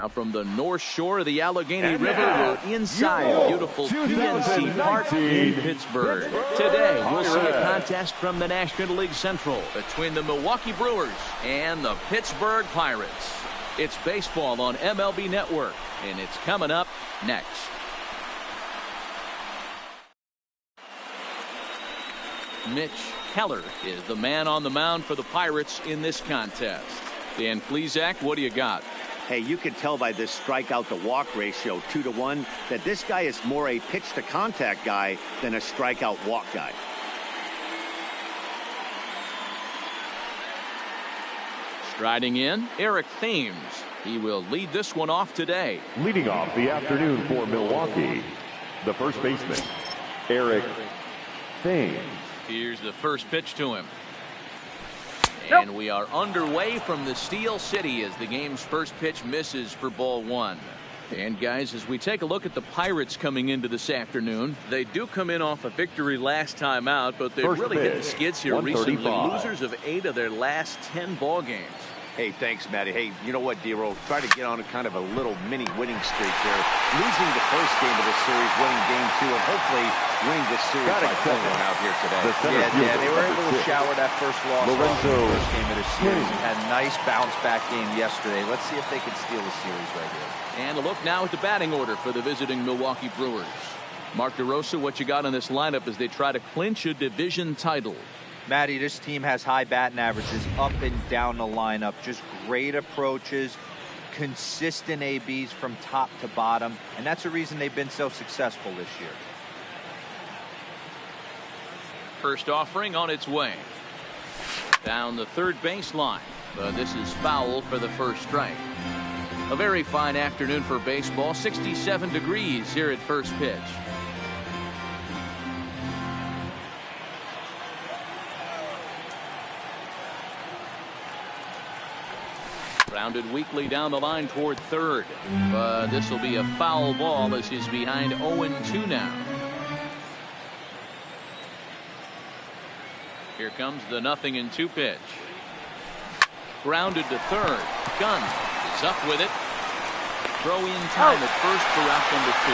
Now from the north shore of the Allegheny River, we're inside beautiful PNC Park in Pittsburgh. Today, we'll see a contest from the National League Central between the Milwaukee Brewers and the Pittsburgh Pirates. It's baseball on MLB Network, and it's coming up next. Mitch Keller is the man on the mound for the Pirates in this contest. Dan Plesac, what do you got? Hey, you can tell by this strikeout to walk ratio 2-to-1 that this guy is more a pitch to contact guy than a strikeout walk guy. Striding in, Eric Thames. He will lead this one off today. Leading off the afternoon for Milwaukee, the first baseman, Eric Thames. Here's the first pitch to him. And we are underway from the Steel City as the game's first pitch misses for ball one. And guys, as we take a look at the Pirates coming into this afternoon, they do come in off a victory last time out, but they really hit the skids here recently. Losers of 8 of their last 10 ball games. Hey, thanks, Matty. Hey, you know what, D-Roll? Try to get on a kind of a little mini winning streak here. Losing the first game of the series, winning game 2, and hopefully winning this series by pulling one out here today. Yeah, they were able to shower that first loss off in the first game of the series and had a nice bounce-back game yesterday. Let's see if they can steal the series right here. And a look now at the batting order for the visiting Milwaukee Brewers. Mark DeRosa, what you got on this lineup as they try to clinch a division title? Matty, this team has high batting averages up and down the lineup. Just great approaches, consistent ABs from top to bottom, and that's the reason they've been so successful this year. First offering on its way. Down the third baseline, but this is foul for the first strike. A very fine afternoon for baseball. 67 degrees here at first pitch. Grounded weakly down the line toward third, but this will be a foul ball as he's behind 0-2 now. Here comes the 0-2 pitch. Grounded to third. Gunn is up with it. Throw in time at first for out number 2.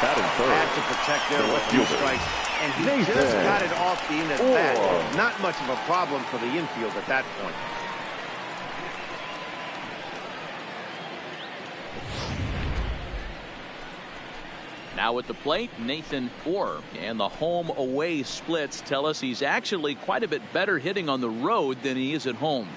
That is third. Had to protect there with 2 strikes. And he just got it off the end of the bat. Not much of a problem for the infield at that point. Now at the plate, Nathan Orr. And the home-away splits tell us he's actually quite a bit better hitting on the road than he is at home.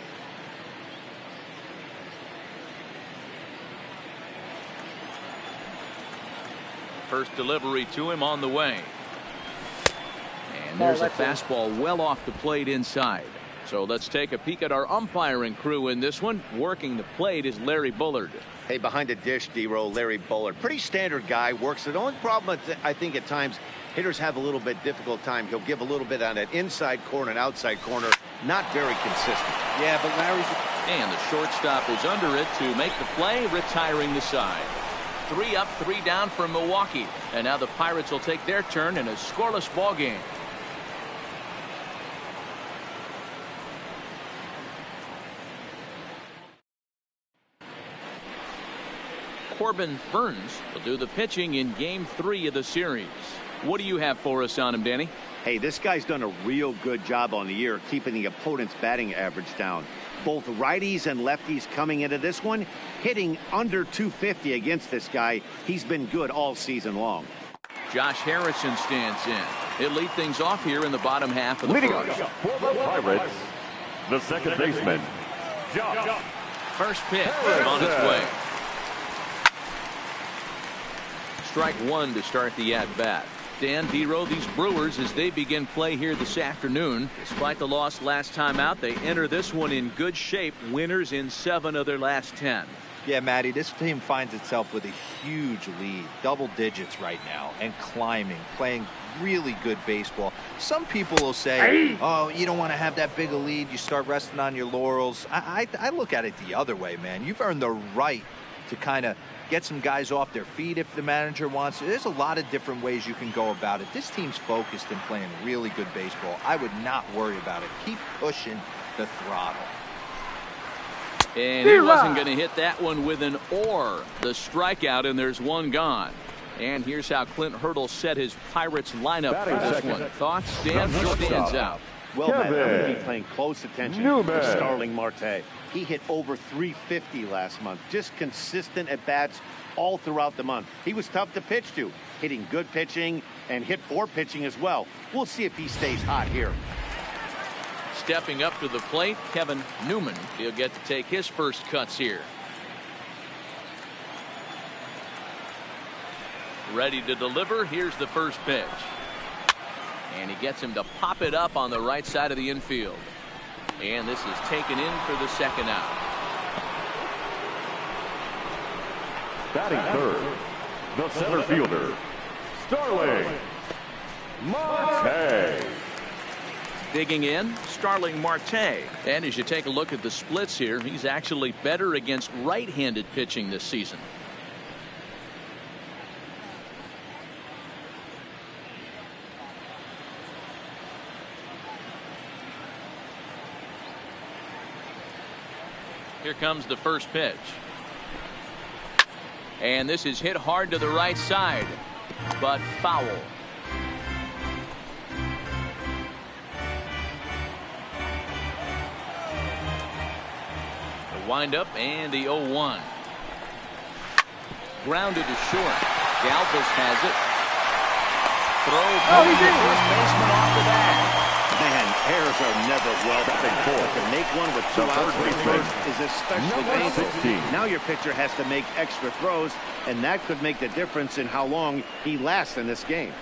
First delivery to him on the way. And there's a fastball well off the plate inside. So let's take a peek at our umpiring crew in this one. Working the plate is Larry Bullard. Hey, behind the dish, D-Roll, Larry Bullard. Pretty standard guy, works it. The only problem, I think, at times, hitters have a little bit difficult time. He'll give a little bit on that inside corner and outside corner. Not very consistent. Yeah, but Larry's... And the shortstop is under it to make the play, retiring the side. 3 up, 3 down for Milwaukee. And now the Pirates will take their turn in a scoreless ball game. Corbin Burns will do the pitching in game 3 of the series. What do you have for us on him, Danny? Hey, this guy's done a real good job on the year keeping the opponent's batting average down. Both righties and lefties coming into this one, hitting under 250 against this guy. He's been good all season long. Josh Harrison stands in. He'll lead things off here in the bottom half of the first. For the Pirates, the second baseman, Josh. First pitch on its way. Strike 1 to start the at-bat. Dan, D-Row, these Brewers, as they begin play here this afternoon, despite the loss last time out, they enter this one in good shape, winners in 7 of their last 10. Yeah, Matty, this team finds itself with a huge lead, double digits right now, and climbing, playing really good baseball. Some people will say, oh, you don't want to have that big a lead, you start resting on your laurels. I look at it the other way, man. You've earned the right to kind of get some guys off their feet if the manager wants to. There's a lot of different ways you can go about it. This team's focused and playing really good baseball. I would not worry about it. Keep pushing the throttle. And he wasn't going to hit that one with an or. The strikeout, and there's one gone. And here's how Clint Hurdle set his Pirates lineup for this one. Thoughts? Dan, who stands out? Well, Matt, I'm going to be paying close attention to Starling Marte. He hit over 350 last month. Just consistent at bats all throughout the month. He was tough to pitch to, hitting good pitching and hit poor pitching as well. We'll see if he stays hot here. Stepping up to the plate, Kevin Newman. He'll get to take his first cuts here. Ready to deliver. Here's the first pitch. And he gets him to pop it up on the right side of the infield. And this is taken in for the second out. Batting third, the center fielder, Starling Marte. Digging in, Starling Marte. And as you take a look at the splits here, he's actually better against right-handed pitching this season. Here comes the first pitch. And this is hit hard to the right side, but foul. The windup and the 0-1. Grounded to short. Galvis has it. Throw by the first baseman off the bat. Man, errors are never welcome. But to make one with 2 outs is especially painful. Now your pitcher has to make extra throws, and that could make the difference in how long he lasts in this game.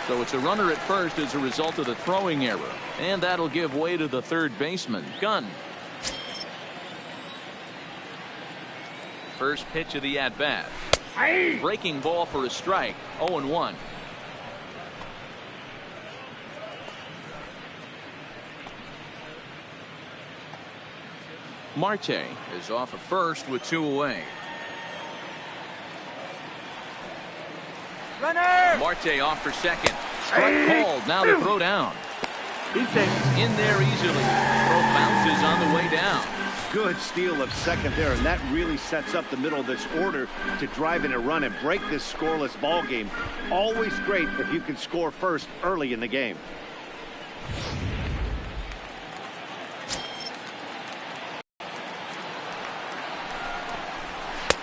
So it's a runner at first as a result of the throwing error, and that'll give way to the third baseman, Gunn. First pitch of the at-bat. Breaking ball for a strike. 0-1. Marte is off at first with 2 away. Runner! Marte off for second. Strike called. Now the throw down. He's in there easily. Throw bounces on the way down. Good steal of second there, and that really sets up the middle of this order to drive in a run and break this scoreless ball game. Always great if you can score first early in the game.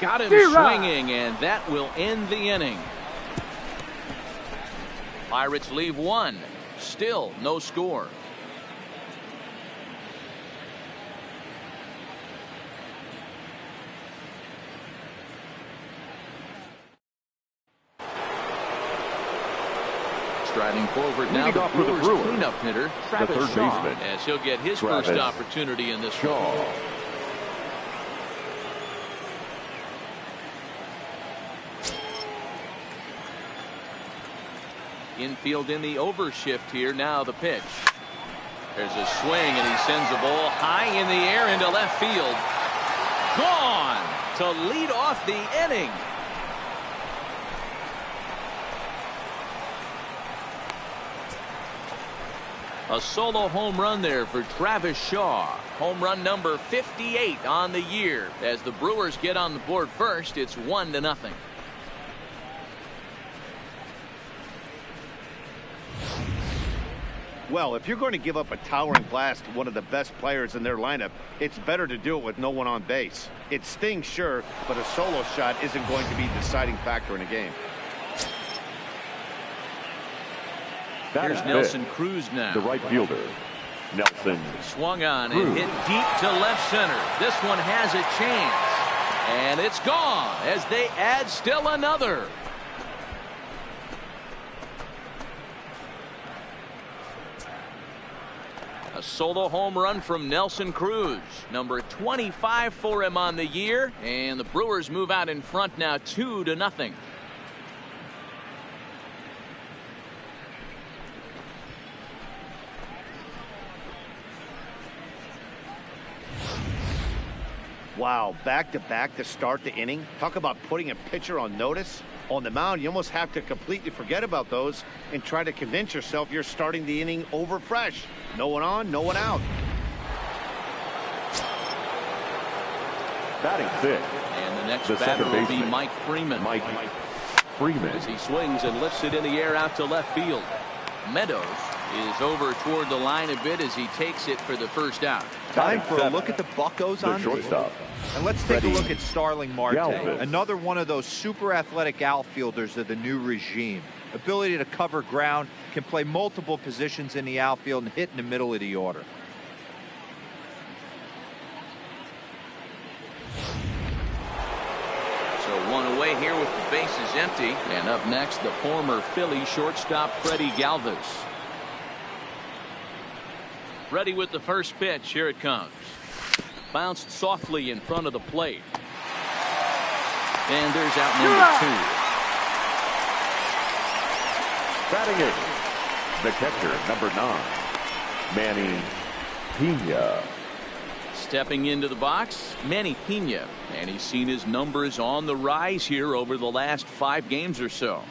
Got him swinging, and that will end the inning. Pirates leave 1. Still no score. Striding forward now, the Brewers cleanup hitter, Travis Shaw, as he'll get his first opportunity in this one. Infield in the overshift here. Now the pitch. There's a swing, and he sends the ball high in the air into left field. Gone to lead off the inning. A solo home run there for Travis Shaw. Home run number 58 on the year. As the Brewers get on the board first, it's 1-0. Well, if you're going to give up a towering blast to one of the best players in their lineup, it's better to do it with no one on base. It stings, sure, but a solo shot isn't going to be the deciding factor in a game. Here's Nelson Cruz now. The right fielder, Nelson. Swung on and hit deep to left center. This one has a chance. And it's gone as they add still another. A solo home run from Nelson Cruz. Number 25 for him on the year. And the Brewers move out in front now 2-0. Wow, back-to-back to start the inning. Talk about putting a pitcher on notice. On the mound, you almost have to completely forget about those and try to convince yourself you're starting the inning over fresh. No one on, no one out. Batting 6. And the next The batter second will be baseman, Mike Freeman. Mike Freeman. As he swings and lifts it in the air out to left field. Meadows is over toward the line a bit as he takes it for the first out. Time for a look at the Buccos on shortstop. And let's take a look at Starling Marte, Galvis. another one of those super athletic outfielders of the new regime. Ability to cover ground, can play multiple positions in the outfield and hit in the middle of the order. So one away here with the bases empty. And up next, the former Philly shortstop Freddie Galvis. Ready with the first pitch. Here it comes. Bounced softly in front of the plate. And there's out number 2. Batting 8. The catcher, number 9, Manny Pena. Stepping into the box, Manny Pena. And he's seen his numbers on the rise here over the last 5 games or so.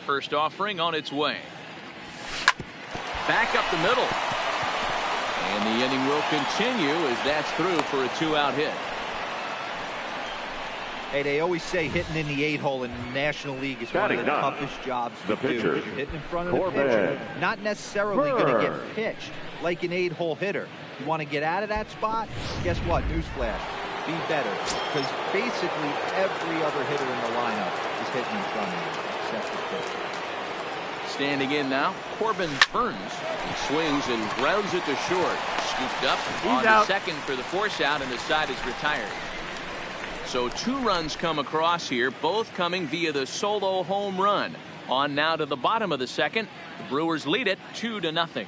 First offering on its way. Back up the middle. And the inning will continue as that's through for a 2-out hit. Hey, they always say hitting in the 8-hole in the National League is one of the toughest jobs to do. You're hitting in front of the pitcher, not necessarily going to get pitched like an 8-hole hitter. You want to get out of that spot? Guess what? Newsflash. Be better. Because basically every other hitter in the lineup is hitting in front of you except the pitcher. Standing in now, Corbin Burns. He swings and grounds it to short. Scooped up on the second for the force out, and the side is retired. So 2 runs come across here, both coming via the solo home run. On now to the bottom of the second. The Brewers lead it 2-0.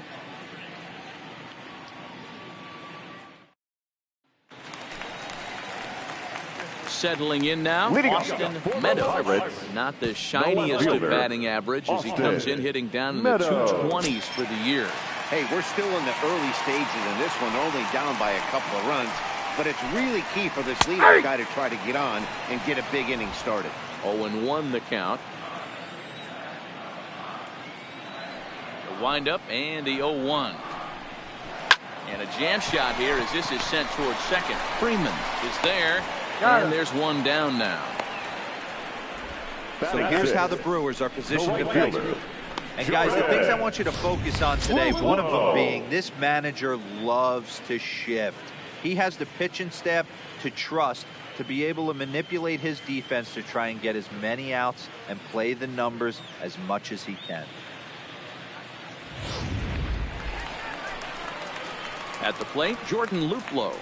Settling in now, Austin Meadows. Not the shiniest of batting average as he comes in hitting down in the 220s for the year. Hey, we're still in the early stages in this one, only down by a couple of runs. But it's really key for this leadoff guy to try to get on and get a big inning started. 0-1 the count. The windup and the 0-1. And a jam shot here as this is sent towards second. Freeman is there. And there's one down now. So here's how the Brewers are positioned defensively. And guys, the things I want you to focus on today, one of them being this manager loves to shift. He has the pitching staff to trust to be able to manipulate his defense to try and get as many outs and play the numbers as much as he can. At the plate, Jordan Luplow.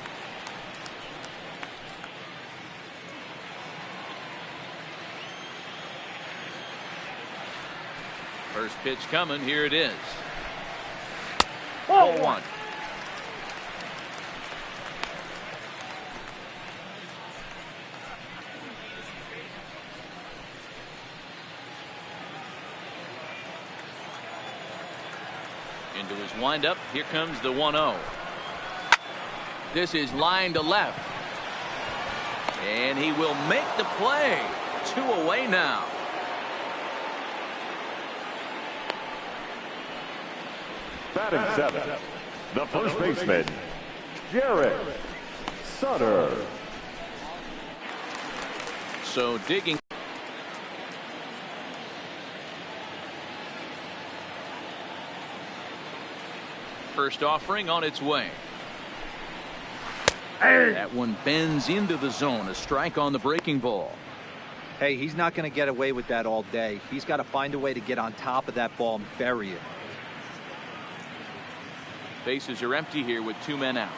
First pitch coming. Here it is. 0-1. Into his windup. Here comes the 1-0. This is line to left. And he will make the play. 2 away now. Batting 7. The first baseman, Jared Sutter. So digging. First offering on its way. That one bends into the zone. A strike on the breaking ball. Hey, he's not going to get away with that all day. He's got to find a way to get on top of that ball and bury it. Bases are empty here with 2 men out.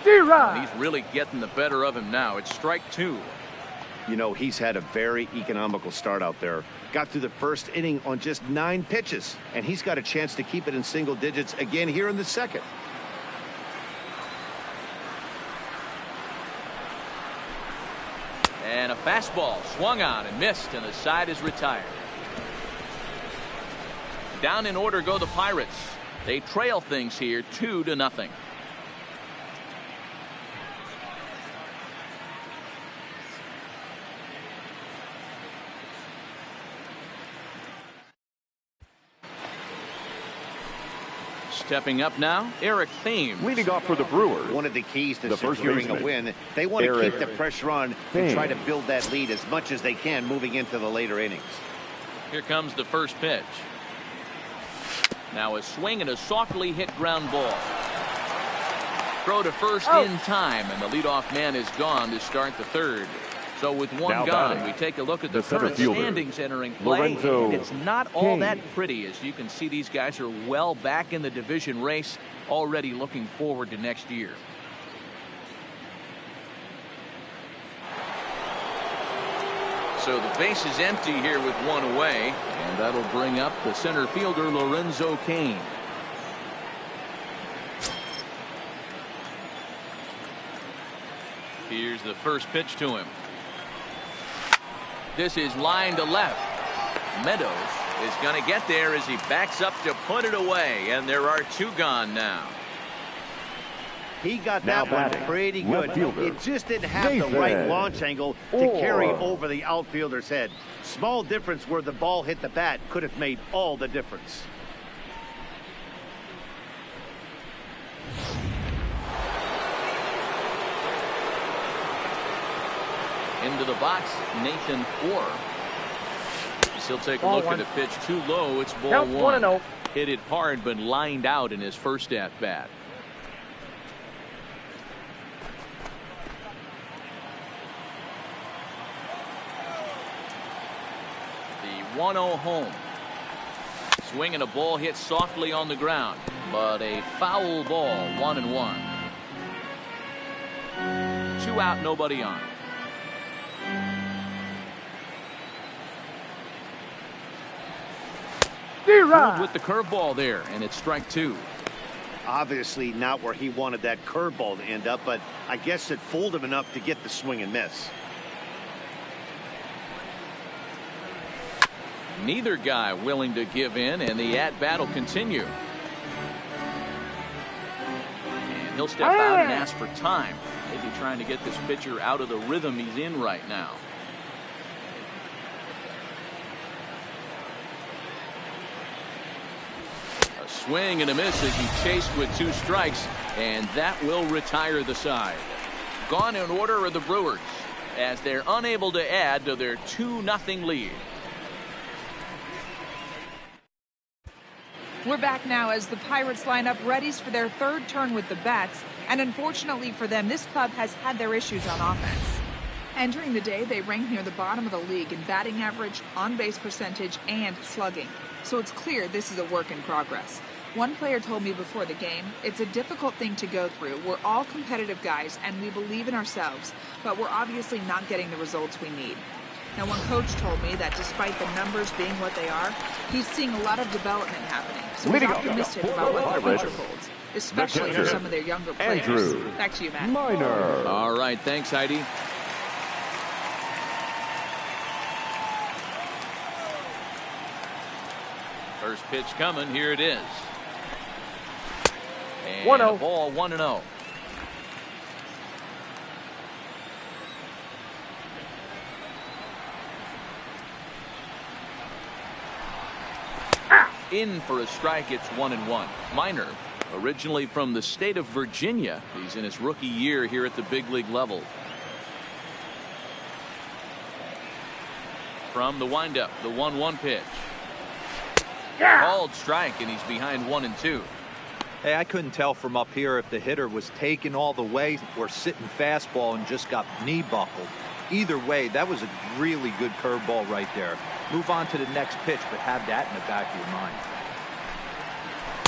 He's really getting the better of him now. It's strike 2. You know, he's had a very economical start out there. Got through the first inning on just 9 pitches, and he's got a chance to keep it in single digits again here in the second. And a fastball swung on and missed, and the side is retired. Down in order go the Pirates. They trail things here 2-0. Stepping up now, Eric Thames. Leading off for the Brewers. One of the keys to The first securing a baseman, win, they want to Eric keep the pressure on and Thames. try to build that lead as much as they can moving into the later innings. Here comes the first pitch. Now a swing and a softly hit ground ball. Throw to first in time, and the leadoff man is gone to start the third. So with one Now gone, batting, we take a look at the the center current fielder, standings entering play. Lorenzo And it's not all King. that pretty. As you can see, these guys are well back in the division race, already looking forward to next year. So the base is empty here with one away, and that'll bring up the center fielder, Lorenzo King. Here's the first pitch to him. This is line to left. Meadows is going to get there as he backs up to put it away, and there are two gone now. He got Now that one batting, pretty left good. fielder, It just didn't have the Nathan right launch angle to Orr. carry over the outfielder's head. Small difference where the ball hit the bat could have made all the difference. Into the box, Nathan Orr. He'll take a look at a pitch too low. It's ball one. Hit it hard, but lined out in his first at bat. The 1-0 home. Swing and a ball hit softly on the ground, but a foul ball. 1-1. 2 out, nobody on. With the curveball there, and it's strike 2. Obviously not where he wanted that curveball to end up, but I guess it fooled him enough to get the swing and miss. Neither guy willing to give in, and the at-bat will continue. And he'll step out and ask for time. Maybe trying to get this pitcher out of the rhythm he's in right now. A swing and a miss as he chased with 2 strikes, and that will retire the side. Gone in order are the Brewers, as they're unable to add to their 2-0 lead. We're back now as the Pirates line up ready for their third turn with the bats, and unfortunately for them, this club has had their issues on offense. Entering the day, they ranked near the bottom of the league in batting average, on-base percentage, and slugging. So it's clear this is a work in progress. One player told me before the game, it's a difficult thing to go through. We're all competitive guys, and we believe in ourselves, but we're obviously not getting the results we need. Now, one coach told me that despite the numbers being what they are, he's seeing a lot of development happening. So he's optimistic about what the future holds, especially for some of their younger players. Andrew Back to you, Matt. Minor. All right, thanks, Heidi. First pitch coming. Here it is. And 1-0. a ball, 1-0. In for a strike. It's 1-1. Minor, originally from the state of Virginia. He's in his rookie year here at the big league level. From the windup, the 1-1 pitch. Called strike, and he's behind 1-2. Hey, I couldn't tell from up here if the hitter was taken all the way or sitting fastball and just got knee buckled. Either way, that was a really good curveball right there. Move on to the next pitch, but have that in the back of your mind.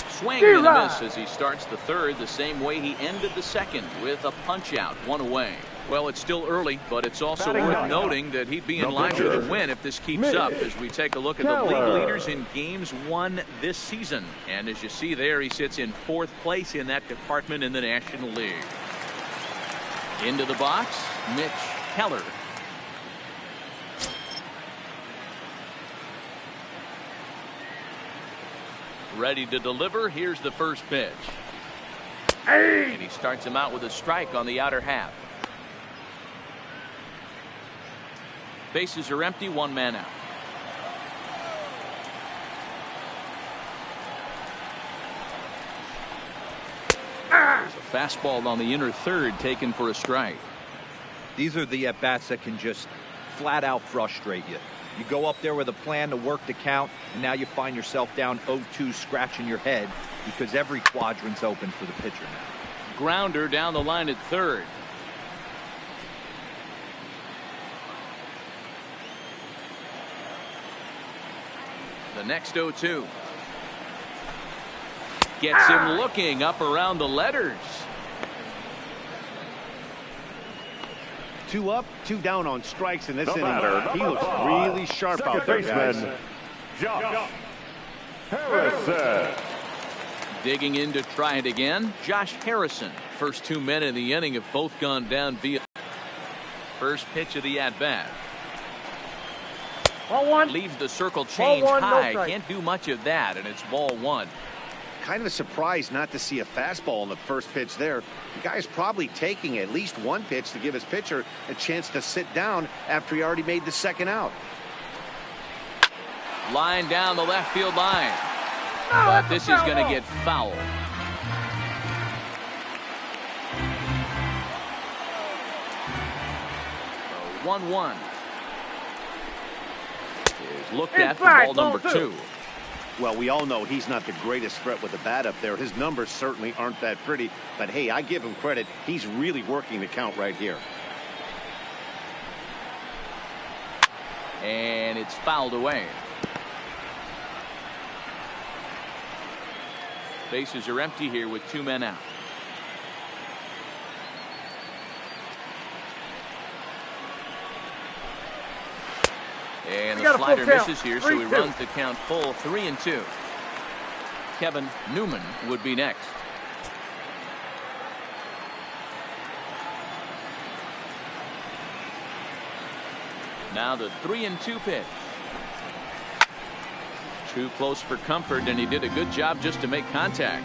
Swing and a miss as he starts the third the same way he ended the second, with a punch out, 1 away. Well, it's still early, but it's also worth noting that he'd be in line for the win if this keeps up, as we take a look at the league leaders in games won this season. And as you see there, he sits in 4th place in that department in the National League. Into the box, Mitch Keller. Ready to deliver. Here's the first pitch. And he starts him out with a strike on the outer half. Bases are empty, 1 man out. Fastball on the inner third taken for a strike. These are the at-bats that can just flat out frustrate you. You go up there with a plan to work the count, and now you find yourself down 0-2 scratching your head because every quadrant's open for the pitcher now. Grounder down the line at third. The next 0-2. Gets him looking up around the letters. 2 up, 2 down on strikes in this The inning. batter, He number looks 5, really sharp second out there, guys. baseman, Josh Harrison. Digging in to try it again. Josh Harrison. First 2 men in the inning have both gone down via first pitch of the at-bat. Leaves the circle change high. Can't do much of that, and it's ball 1. Kind of a surprise not to see a fastball on the first pitch there. The guy's probably taking at least 1 pitch to give his pitcher a chance to sit down after he already made the second out. Line down the left field line. But this is going to get foul. So 1-1. Is looked at for ball number 2. Well, we all know he's not the greatest threat with the bat up there. His numbers certainly aren't that pretty. But, hey, I give him credit. He's really working the count right here. And it's fouled away. Bases are empty here with 2 men out. And the slider misses here, so he runs the count full 3-2. Kevin Newman would be next. Now the 3-2 pitch. Too close for comfort, and he did a good job just to make contact.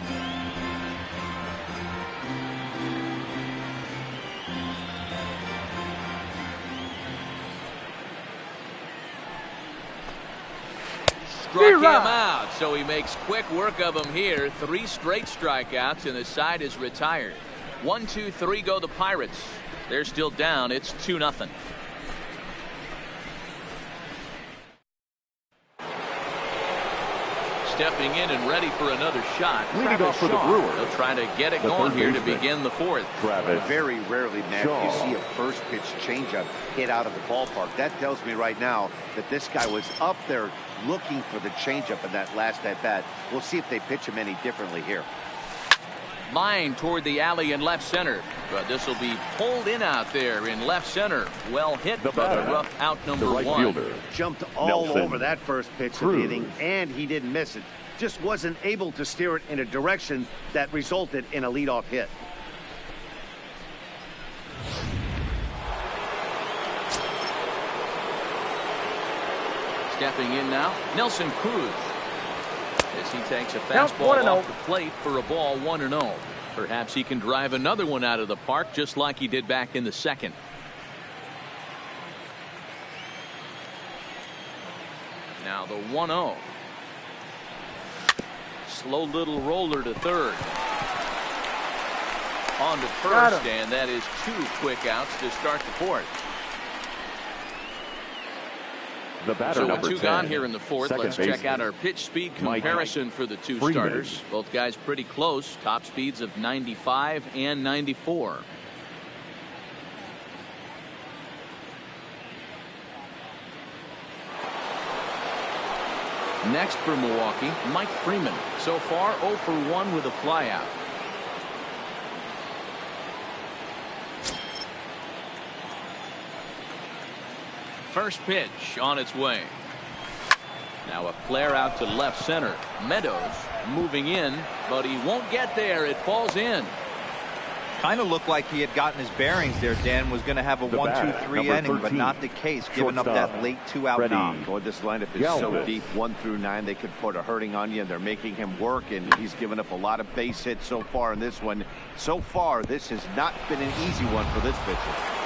Struck him out, so he makes quick work of him here. 3 straight strikeouts, and the side is retired. 1, 2, 3 go the Pirates. They're still down. It's 2-0. Stepping in and ready for another shot. Leading off for the Brewers. They'll try to get it going here to begin the 4th. Very rarely, Matt, you see a first pitch changeup hit out of the ballpark. That tells me right now that this guy was up there looking for the changeup in that last at bat. We'll see if they pitch him any differently here. Line toward the alley in left center, but this will be pulled in out there in left center. Well hit, but a rough out number 1. Fielder. Jumped all over that first pitch of the inning, and he didn't miss it. Just wasn't able to steer it in a direction that resulted in a leadoff hit. Stepping in now, Nelson Cruz. As he takes a fastball off the plate for a ball 1-0. Perhaps he can drive another one out of the park just like he did back in the second. Now the 1-0. Slow little roller to third. On to first, and that is 2 quick outs to start the 4th. The batter, so number with 2 10, gone here in the 4th, let's check out our pitch speed comparison for the 2 starters. Both guys pretty close. Top speeds of 95 and 94. Next for Milwaukee, Mike Freeman. So far 0 for 1 with a flyout. First pitch on its way. Now a flare out to left center. Meadows moving in, but he won't get there. It falls in. Kind of looked like he had gotten his bearings there. Dan was going to have a 1-2-3 inning, but not the case, giving up that late 2-out knock. Boy, this lineup is so deep, 1 through 9. They could put a hurting on you, and they're making him work, and he's given up a lot of base hits so far in this one. So far, this has not been an easy one for this pitcher.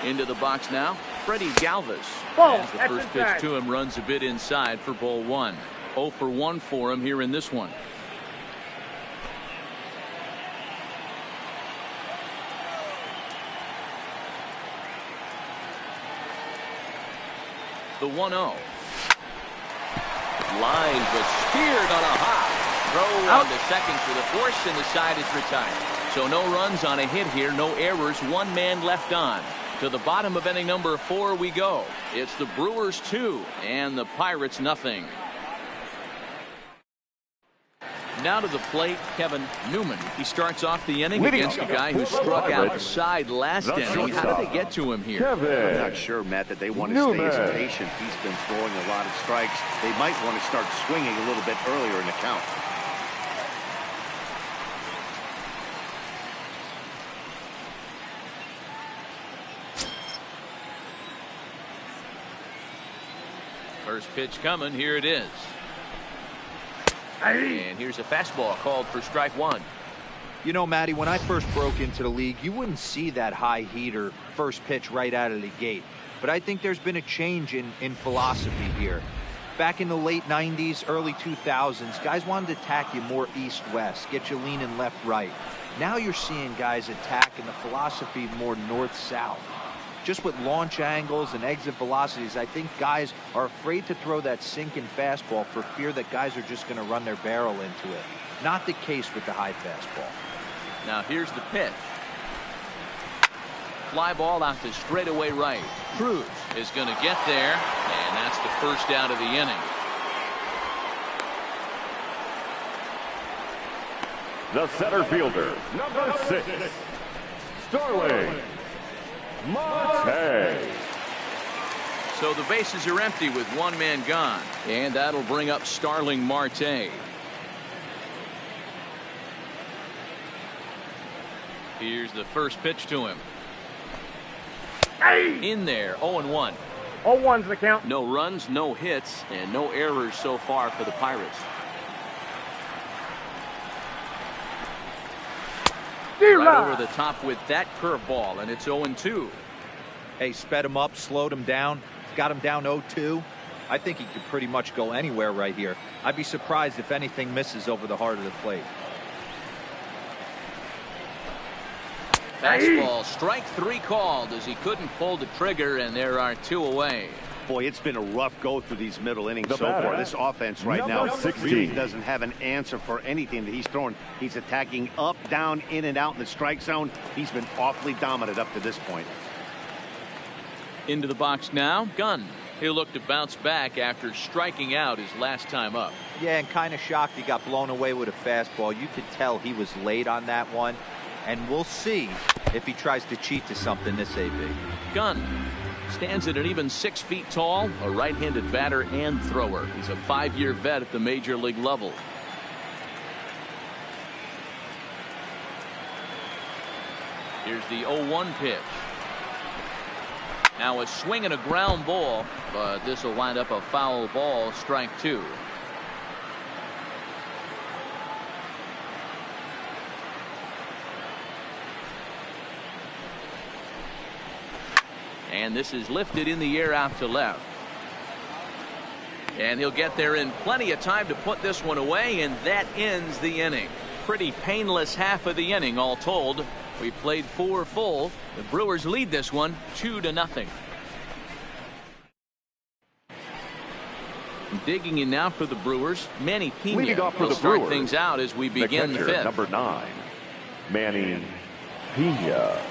Into the box now, Freddie Galvis. Ball, As the that's first inside. pitch to him runs a bit inside for ball 1. 0 for 1 for him here in this one. The 1-0. Line was speared on a hop. Throw on the second for the force, and the side is retired. So no runs on a hit here, no errors, 1 man left on. To the bottom of inning number 4 we go. It's the Brewers 2 and the Pirates nothing. Now to the plate, Kevin Newman. He starts off the inning against a guy who struck outside last inning. How did they get to him here? I'm not sure, Matt, that they want to stay as patient. He's been throwing a lot of strikes. They might want to start swinging a little bit earlier in the count. First pitch coming. Here it is. And here's a fastball called for strike 1. You know, Matty, when I first broke into the league, you wouldn't see that high heater first pitch right out of the gate. But I think there's been a change in philosophy here. Back in the late 90s, early 2000s, guys wanted to attack you more east-west, get you leaning left-right. Now you're seeing guys attack in the philosophy more north-south. Just with launch angles and exit velocities, I think guys are afraid to throw that sinking fastball for fear that guys are just going to run their barrel into it. Not the case with the high fastball. Now here's the pitch. Fly ball out to straightaway right. Cruz is going to get there, and that's the first out of the inning. The center fielder, number 6, Starling Marte. So the bases are empty with 1 man gone, and that'll bring up Starling Marte. Here's the first pitch to him. In there, 0-1. 0-1's the count. No runs, no hits, and no errors so far for the Pirates. Right over the top with that curveball, and it's 0-2. Hey, sped him up, slowed him down, got him down 0-2. I think he could pretty much go anywhere right here. I'd be surprised if anything misses over the heart of the plate. Fastball, strike 3 called as he couldn't pull the trigger, and there are 2 away. Boy, it's been a rough go through these middle innings The so batter, far. This offense right number now 16. really doesn't have an answer for anything that he's throwing. He's attacking up, down, in, and out in the strike zone. He's been awfully dominant up to this point. Into the box now, Gunn. He'll look to bounce back after striking out his last time up. Yeah, and kind of shocked he got blown away with a fastball. You could tell he was late on that one. And we'll see if he tries to cheat to something this AB. Gunn stands at an even 6 feet tall, a right-handed batter and thrower. He's a 5-year vet at the major league level. Here's the 0-1 pitch. Now a swing and a ground ball, but this will wind up a foul ball, strike 2. And this is lifted in the air out to left. And he'll get there in plenty of time to put this one away, and that ends the inning. Pretty painless half of the inning all told. We played 4 full. The Brewers lead this one 2-0. Digging in now for the Brewers, Manny Pena. Leading off for will the start Brewers, things out as we begin the catcher, 5th. number 9, Manny Pena.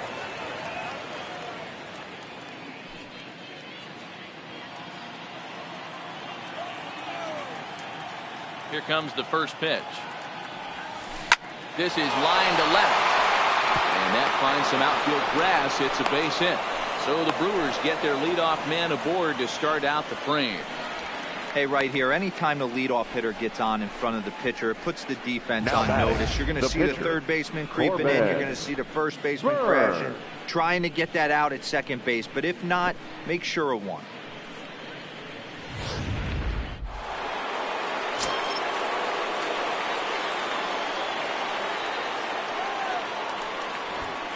Here comes the first pitch. This is line to left. And that finds some outfield grass. It's a base hit. So the Brewers get their leadoff man aboard to start out the frame. Hey, right here, anytime the leadoff hitter gets on in front of the pitcher, it puts the defense Now on batting, notice. You're going to the see pitcher, the third baseman creeping in. Corbin. You're going to see the first baseman Brewers. crashing, trying to get that out at second base. But if not, make sure of one.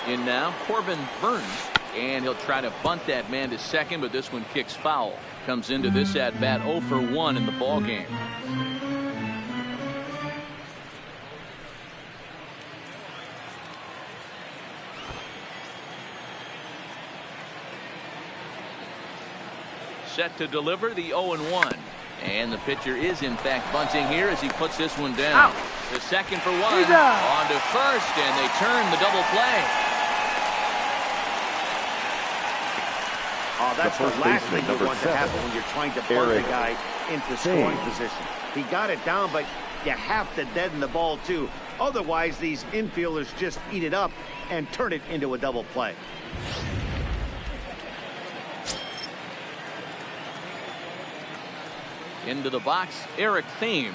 In now, Corbin Burns. And he'll try to bunt that man to second, but this one kicks foul. Comes into this at bat 0 for 1 in the ball game. Set to deliver the 0-1. And the pitcher is in fact bunting here as he puts this one down. Out. The second for 1. On to first, and they turn the double play. Oh, that's the last thing you want to happen when you're trying to bunt the guy into scoring position. He got it down, but you have to deaden the ball too. Otherwise, these infielders just eat it up and turn it into a double play. Into the box, Eric Thames,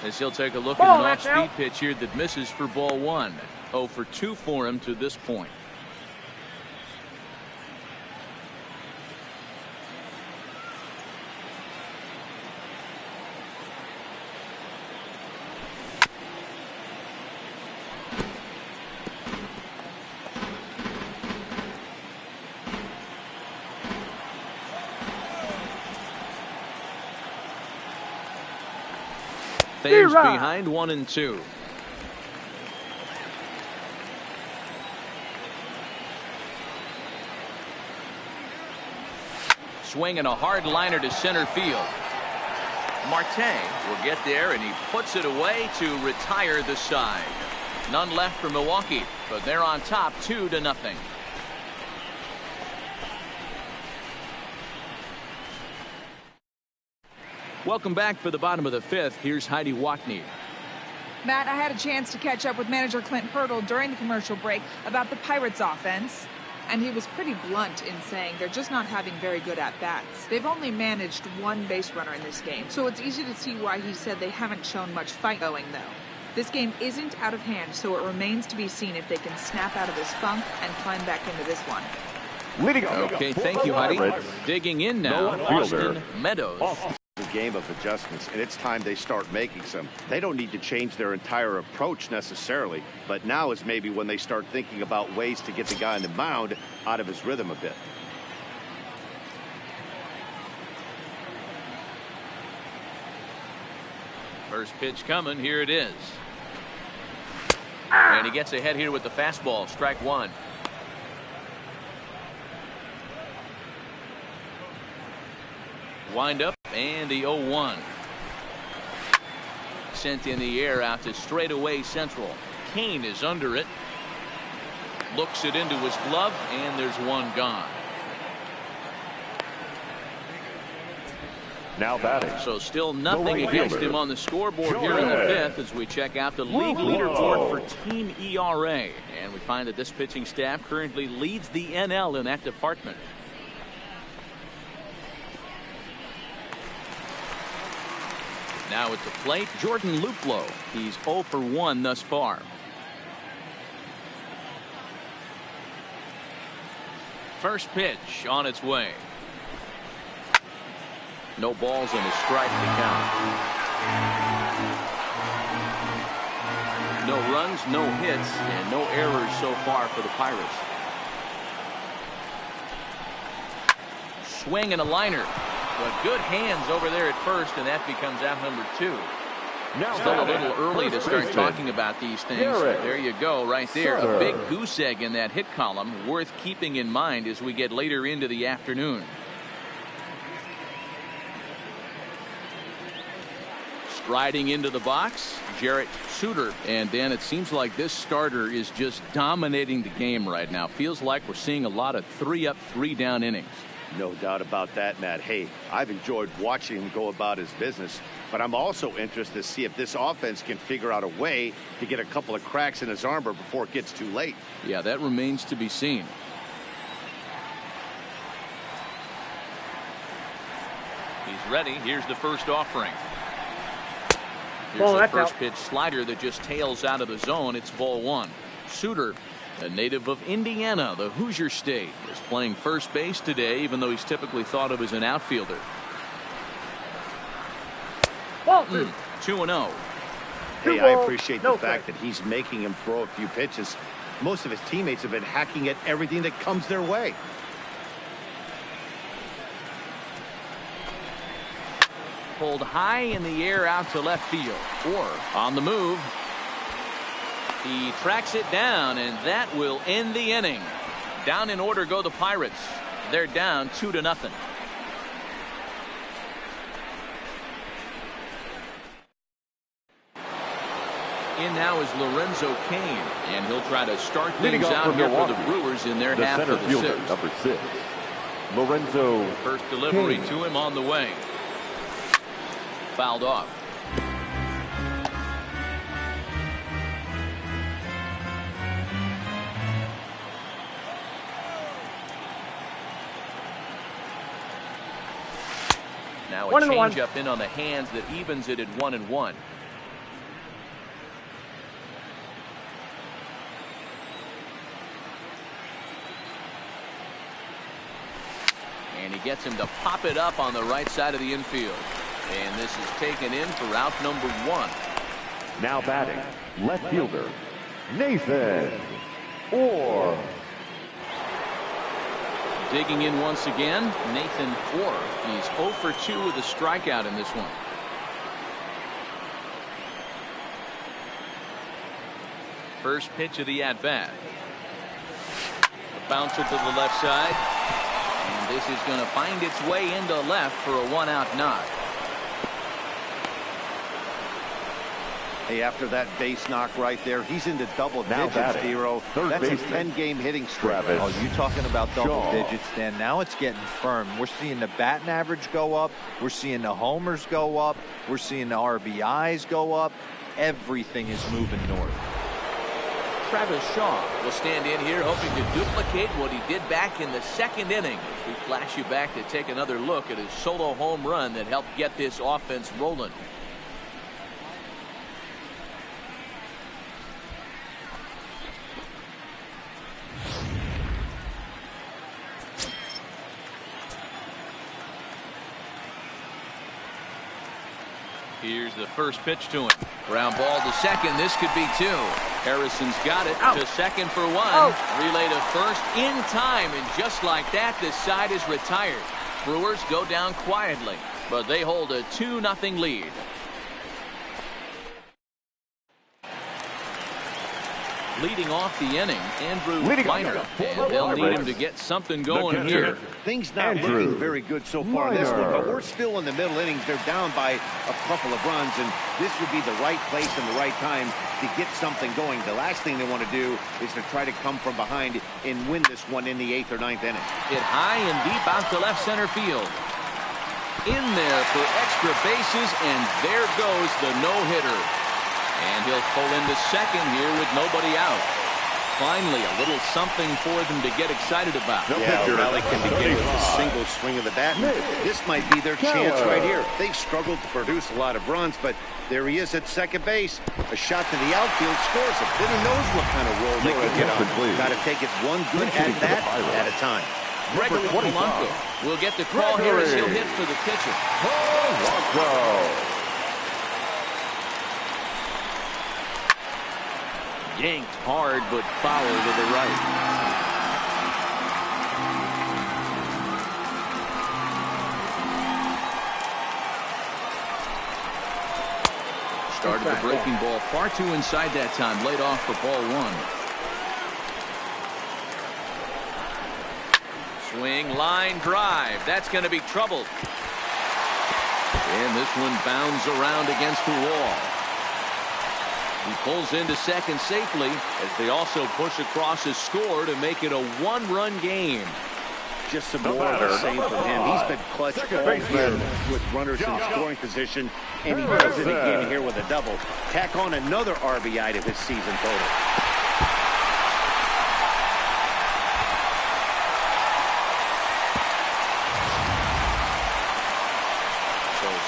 as he'll take a look at an off-speed pitch here that misses for ball 1. 0 for 2 for him to this point. Thames behind 1-2. Swinging a hard liner to center field. Marte will get there, and he puts it away to retire the side. None left for Milwaukee, but they're on top 2-0. Welcome back for the bottom of the 5th. Here's Heidi Watney. Matt, I had a chance to catch up with manager Clint Hurdle during the commercial break about the Pirates offense, and he was pretty blunt in saying they're just not having very good at-bats. They've only managed 1 base runner in this game, so it's easy to see why he said they haven't shown much fight going, though. This game isn't out of hand, so it remains to be seen if they can snap out of this funk and climb back into this one. Okay, thank you, Heidi. Digging in now, Austin Meadows. Game of adjustments, and it's time they start making some. They don't need to change their entire approach necessarily, but now is maybe when they start thinking about ways to get the guy on the mound out of his rhythm a bit. First pitch coming, here it is. And he gets ahead here with the fastball. Strike 1. Wind up, and the 0-1. Sent in the air out to straightaway central. Kane is under it. Looks it into his glove, and there's one gone. Now batting. So still nothing against him on the scoreboard here in the 5th as we check out the league leaderboard for team ERA. And we find that this pitching staff currently leads the NL in that department. Now at the plate, Jordan Luplow. He's 0 for 1 thus far. First pitch on its way. No balls and a strike to count. No runs, no hits, and no errors so far for the Pirates. Swing and a liner. But good hands over there at first, and that becomes out number 2. Still a little early to start talking about these things. There you go, right there. A big goose egg in that hit column, worth keeping in mind as we get later into the afternoon. Striding into the box, Jarrett Suter. And Dan, it seems like this starter is just dominating the game right now. Feels like we're seeing a lot of 3-up, 3-down innings. No doubt about that, Matt. Hey, I've enjoyed watching him go about his business, but I'm also interested to see if this offense can figure out a way to get a couple of cracks in his armor before it gets too late. Yeah, that remains to be seen. He's ready. Here's the first offering. Here's the first pitch slider that just tails out of the zone. It's ball 1. Suter, a native of Indiana, the Hoosier State, is playing first base today, even though he's typically thought of as an outfielder. 2-0. Hey, I appreciate the fact that he's making him throw a few pitches. Most of his teammates have been hacking at everything that comes their way. Pulled high in the air out to left field. Or on the move. He tracks it down, and that will end the inning. Down in order go the Pirates. They're down 2-0. In now is Lorenzo Cain, and he'll try to start things out here for the Brewers in their half of the sixth. Number 6, Lorenzo. First delivery to him on the way. Fouled off. Now a changeup in on the hands that evens it at 1-1. And he gets him to pop it up on the right side of the infield. And this is taken in for out number 1. Now batting, left fielder, Nathan Orr. Digging in once again, Nathan Orr. He's 0 for 2 with a strikeout in this one. First pitch of the at-bat. A bouncer to the left side. And this is going to find its way into left for a 1-out knock. Hey, after that base knock right there, he's into double digits, Hero. That's a 10-game hitting streak. Oh, you talking about double digits, Dan? Now it's getting firm. We're seeing the batting average go up. We're seeing the homers go up. We're seeing the RBIs go up. Everything is moving north. Travis Shaw will stand in here hoping to duplicate what he did back in the second inning. We flash you back to take another look at his solo home run that helped get this offense rolling. Here's the first pitch to him. Ground ball to second. This could be 2. Harrison's got it to second for 1. Relay to first in time, and just like that, this side is retired. Brewers go down quietly, but they hold a 2-0 lead. Leading off the inning, Andrew Minor, and they'll need him to get something going here. Things not looking very good so far in this one, but we're still in the middle innings. They're down by a couple of runs, and this would be the right place and the right time to get something going. The last thing they want to do is to try to come from behind and win this one in the 8th or 9th inning. Hit high and deep out to left center field. In there for extra bases, and there goes the no-hitter. And he'll pull into second here with nobody out. Finally, a little something for them to get excited about. Yeah, O'Reilly can begin with a single swing of the bat. This might be their chance right here. They've struggled to produce a lot of runs, but there he is at second base. A shot to the outfield, scores it. Who knows what kind of role they could get on. Got to take it one good at-bat at a time. Gregory Polanco will get the call here as he'll hit for the pitcher. Yanked hard, but foul to the right. Started the breaking ball far too inside that time. Laid off for ball 1. Swing, line, drive. That's going to be trouble. And this one bounds around against the wall. He pulls into second safely as they also push across his score to make it a 1-run game. Just some more of the same from him. He's been clutch all year with runners in scoring position, and he does it again here with a double. Tack on another RBI to his season total.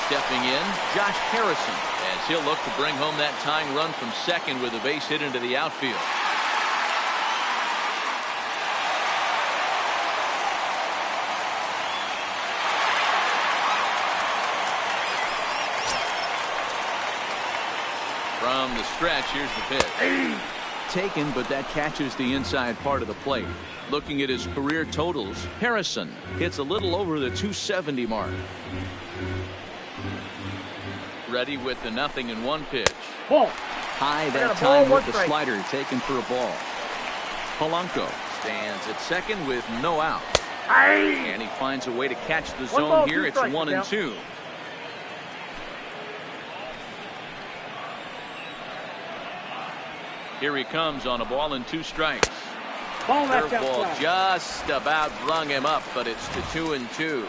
Stepping in, Josh Harrison, as he'll look to bring home that tying run from second with a base hit into the outfield. From the stretch, here's the pitch. taken, but that catches the inside part of the plate. Looking at his career totals, Harrison hits a little over the 270 mark. Ready with the 0-1 pitch. Ball. High that time with the slider taken for a ball. Polanco stands at second with no out. And he finds a way to catch the zone here. It's 1-2. Here he comes on a ball and 2 strikes. Curveball just about rung him up, but it's to 2-2.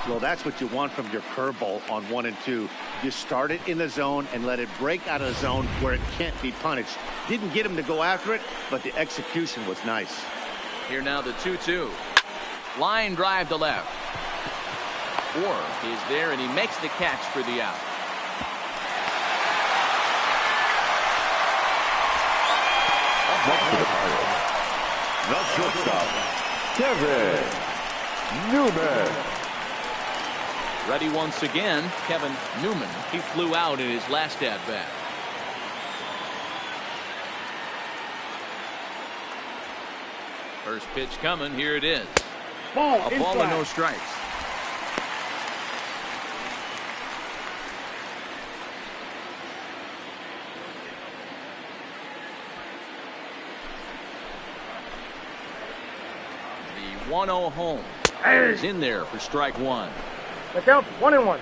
Well, that's what you want from your curveball on 1-2. You start it in the zone and let it break out of the zone where it can't be punished. Didn't get him to go after it, but the execution was nice. Here now the 2-2. Line drive to left. Orr is there, and he makes the catch for the out. Next to the Pirates, the shortstop, Kevin Newman. Ready once again, Kevin Newman. He flew out in his last at-bat. First pitch coming. Here it is. A ball and no strikes. The 1-0 home is in there for strike 1. The count 1-1.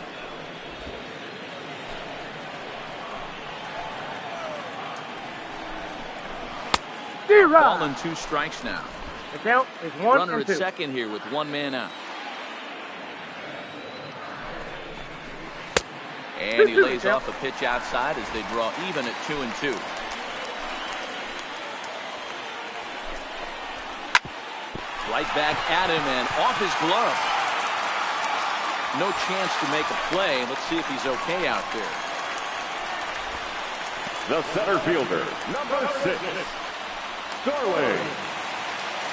Ball and 2 strikes now. The count is 1-2. Runner at second here with 1 man out. And he lays off a pitch outside as they draw even at 2-2. Right back at him and off his glove. No chance to make a play. Let's see if he's okay out there. The center fielder, number 6, Starling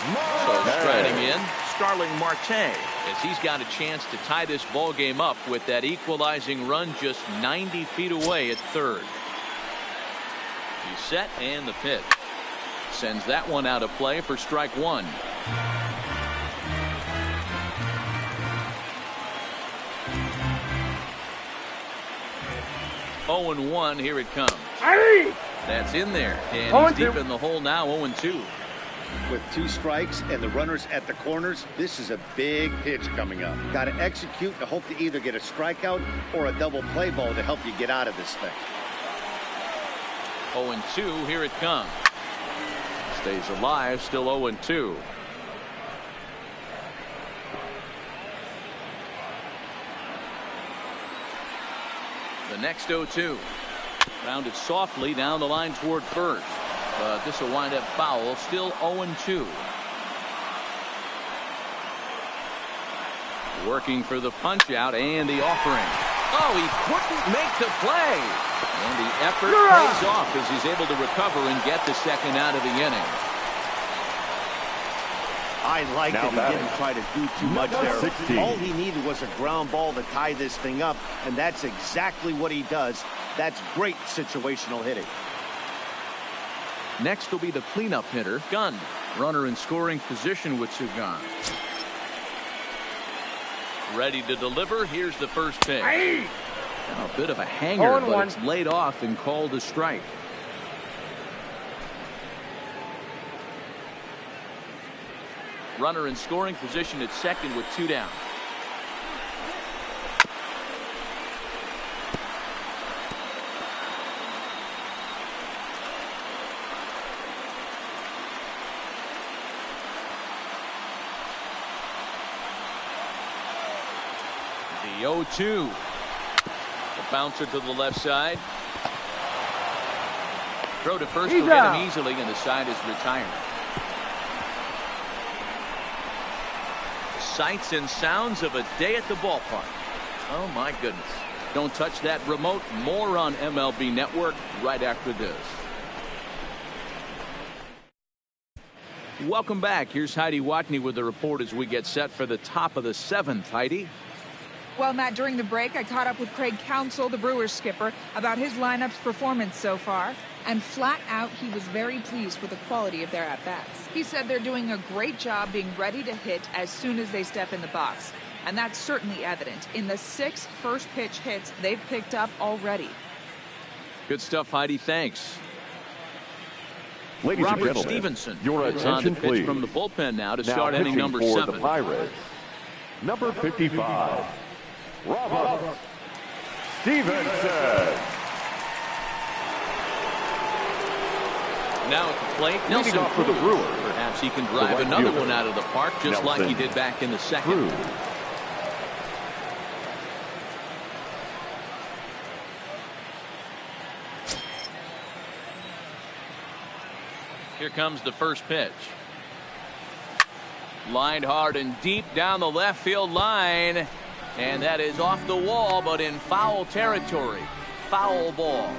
So striding in, Starling Marte, as he's got a chance to tie this ball game up with that equalizing run just 90 feet away at third. He's set, and the pitch sends that one out of play for strike 1. Oh, 0-1, here it comes. That's in there, and he's deep in the hole now. 0-2. With 2 strikes and the runners at the corners, this is a big pitch coming up. Got to execute to hope to either get a strikeout or a double play ball to help you get out of this thing. 0-2, here it comes. Stays alive, still 0-2. The next 0-2. Rounded softly down the line toward first. But this will wind up foul. Still 0-2. Working for the punch out and the offering. Oh, he couldn't make the play. And the effort pays off as he's able to recover and get the second out of the inning. I like that he didn't try to do too much there. 16. All he needed was a ground ball to tie this thing up, and that's exactly what he does. That's great situational hitting. Next will be the cleanup hitter, Gunn. Runner in scoring position with Sugan. Ready to deliver. Here's the first pitch. A bit of a hanger, but it's laid off and called a strike. Runner in scoring position at second with 2 down. The 0-2. The bouncer to the left side. Throw to first will get him easily, and the side is retired. Sights and sounds of a day at the ballpark. Oh my goodness. Don't touch that remote. More on MLB Network right after this. Welcome back. Here's Heidi Watney with the report as we get set for the top of the 7th. Heidi. Well, Matt, during the break, I caught up with Craig Counsell, the Brewers skipper, about his lineup's performance so far. And flat out, he was very pleased with the quality of their at-bats. He said they're doing a great job being ready to hit as soon as they step in the box. And that's certainly evident in the 6 first-pitch hits they've picked up already. Good stuff, Heidi. Thanks. Ladies Robert and gentlemen, Stevenson your is on the attention, pitch please. from the bullpen now to Now start inning pitching number for 7. the Pirates, number 55, Robert Stevenson. Now at the plate, Leading Nelson off for the Cruz. Brewers. Perhaps he can drive right another fielder, one out of the park just like he Nelson did back in the second. Cruz. Here comes the first pitch. Lined hard and deep down the left field line. And that is off the wall, but in foul territory. Foul ball.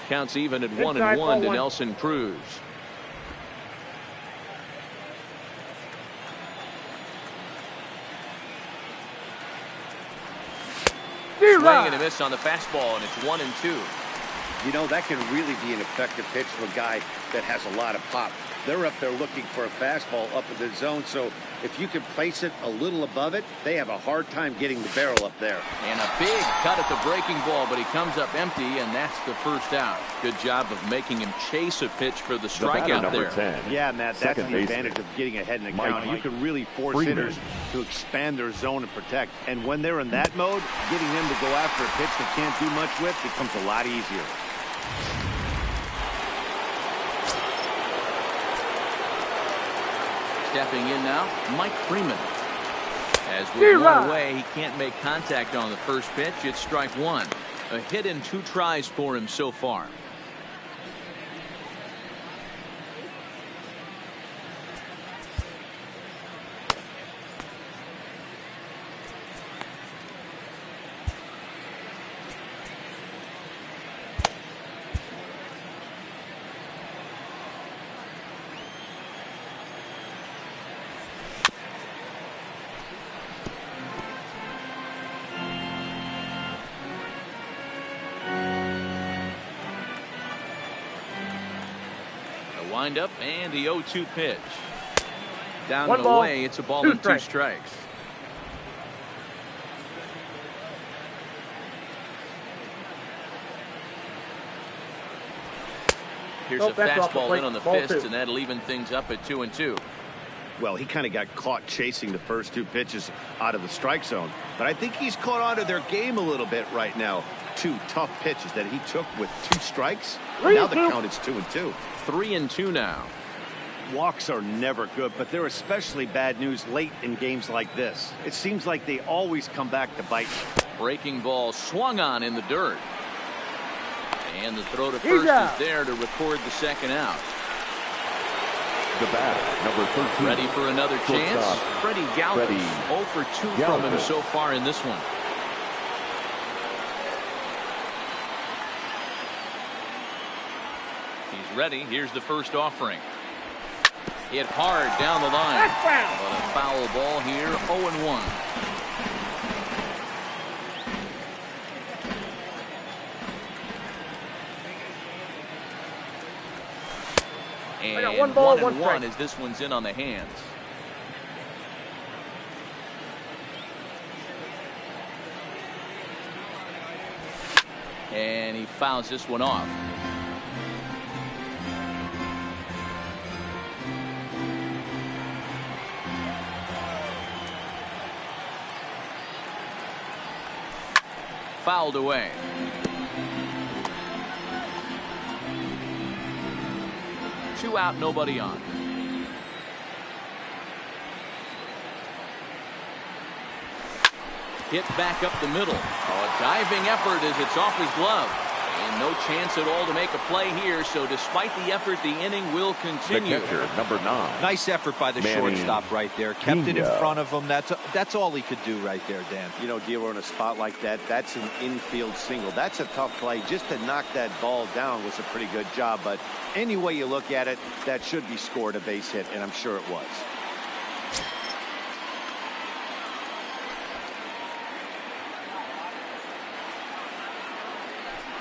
Counts even at 1-1 to Nelson Cruz. Swing and a miss on the fastball, and it's 1-2. You know, that can really be an effective pitch for a guy that has a lot of pop. They're up there looking for a fastball up in the zone, so if you can place it a little above it, they have a hard time getting the barrel up there. And a big cut at the breaking ball, but he comes up empty, and that's the first out. Good job of making him chase a pitch for the strikeout there. 10, yeah, Matt, that's the baseman, advantage of getting ahead in the count. You can really force hitters to expand their zone and protect. And when they're in that mode, getting them to go after a pitch they can't do much with becomes a lot easier. Stepping in now, Mike Freeman. As with one away, he can't make contact on the first pitch. It's strike 1. A hit and 2 tries for him so far. Wind up and the 0-2 pitch. Down and away, it's a ball and 2 strikes. Here's a fastball in on the fist, and that'll even things up at 2-2. Well, he kind of got caught chasing the first 2 pitches out of the strike zone, but I think he's caught on to their game a little bit right now. 2 tough pitches that he took with 2 strikes. Now the count is 2-2. 3-2 now. Walks are never good, but they're especially bad news late in games like this. It seems like they always come back to bite. Breaking ball swung on in the dirt. And the throw to first is there to record the second out. The bat, number 13. Ready for another chance? Freddie Galvis. 0 for 2 from him so far in this one. He's ready. Here's the first offering. Hit hard down the line. But a foul ball here. 0-1. And 1-1 as this one's in on the hands. And he fouls this one off. Fouled away. Two out, nobody on. Hit back up the middle. A diving effort as it's off his glove. And no chance at all to make a play here, so despite the effort, the inning will continue. The catcher, number 9. Nice effort by the shortstop right there. Kept it in front of him. That's all he could do right there, Dan. You know, Dealer, in a spot like that, that's an infield single. That's a tough play. Just to knock that ball down was a pretty good job. But any way you look at it, that should be scored a base hit, and I'm sure it was.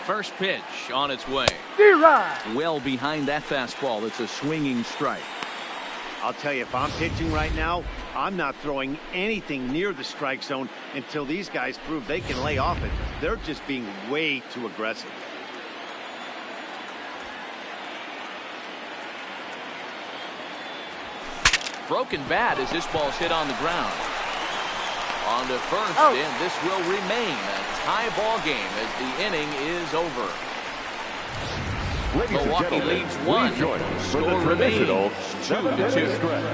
First pitch on its way. Well behind that fastball. It's a swinging strike. I'll tell you, if I'm pitching right now, I'm not throwing anything near the strike zone until these guys prove they can lay off it. They're just being way too aggressive. Broken bat as this ball's hit on the ground. On to first, and this will remain a tie ball game as the inning is over. Ladies Milwaukee and leads gentlemen, one. please join us for the Score traditional remains 7-inning 2-2. stretch.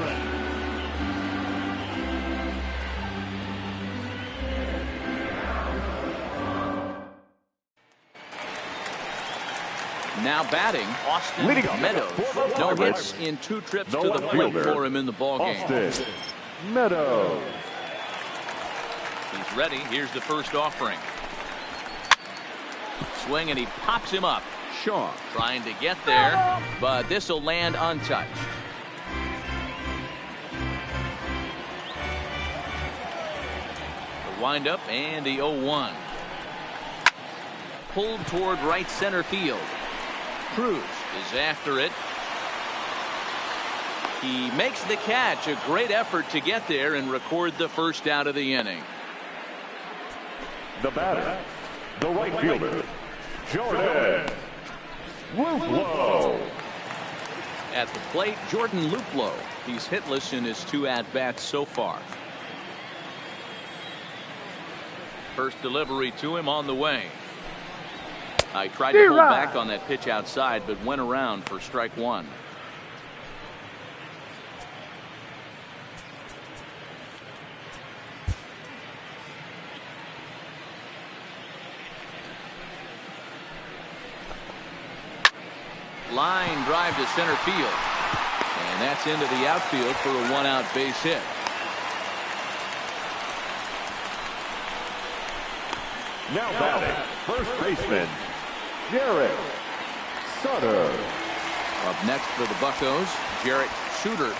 Now batting, Austin Meadows. No hits in 2 trips to the plate for him in the ballgame. Austin Meadows. He's ready. Here's the first offering. Swing, and he pops him up. Shaw trying to get there, but this will land untouched. The windup and the 0-1. Pulled toward right center field. Cruz is after it. He makes the catch. A great effort to get there and record the first out of the inning. The batter, the right fielder, Jordan Luplow. At the plate, Jordan Luplow. He's hitless in his 2 at-bats so far. First delivery to him on the way. I tried to pull back on that pitch outside, but went around for strike 1. Line drive to center field, and that's into the outfield for a 1-out base hit. Now batting, first baseman, Jarrett Sutter. Up next for the Buccos, Jarrett Sutter.